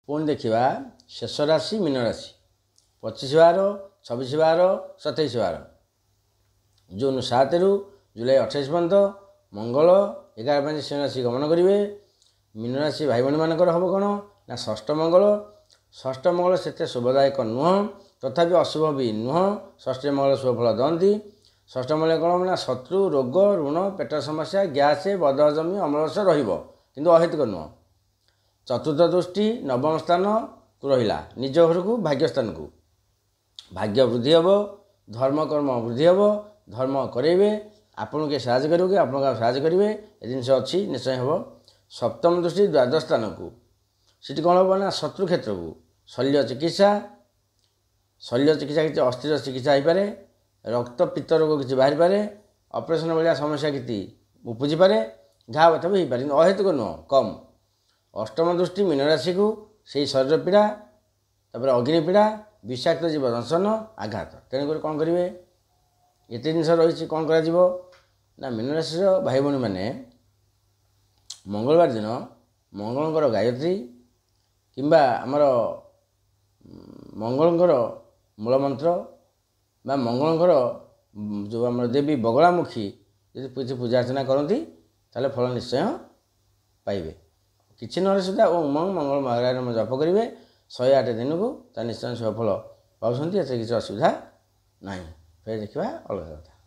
पुणी देखा शेष राशि मीन राशि 25/12, 26/12, 27/12 जून 7 रु जुलाई 28 पर्यंत मंगल 11 सिंह राशि गमन करेंगे। मीन राशि भाई भाई मान हम कौन ना षष्ठ मंगल से शुभदायक नुह तथापि अशुभ भी नुह। षष्ठ मंगल शुभफल दंती। षष्ठ मंगल कौन ना शत्रु रोग ऋण पेट समस्या गैस बदहजमी अम्लरस रहिंतु अहेतुक नुह। चतुर्थ दृष्टि नवम स्थान को रहा निज घर को भाग्य स्थान को भाग्य वृद्धि हे धर्म कर्म वृद्धि हे धर्म करेंगे आपन के साहय करेंगे आप साहय करेंगे ये जिनस अच्छी निश्चय हे। सप्तम दृष्टि द्वादश स्थान को सीटी कौन हम ना शत्रु क्षेत्र को शल्य चिकित्सा किसी अस्थिर चिकित्सा हो पाए रक्त पित्त रोग किसी बाहरी पारे ऑपरेशन भाया समस्या किसी उपजी पारे घा बता भी हो पारे अहेतुक नुह कम। अष्टम दृष्टि मीन राशि को से शरीर पीड़ा तापर अग्नि पीड़ा विषाक्त जीव दंशन आघात तेणुक कौन करेंगे ये जिनस रही कौन कर मीन राशि भाई भाई मैंने मंगलवार दिन मंगलंकर गायत्री किंबा आमर मंगलंकर मूलमंत्र बा मंगलंकर जो आम देवी बगलामुखी यदि किसी पूजा अर्चना करती ताले फल निश्चय पाइबे। किसी न सुधा उमंग मंगल महाराज जप करेंगे 108 दिन को निश्चय शुभफल पाँच किसी असुविधा ना। फिर देखा अलग कथा।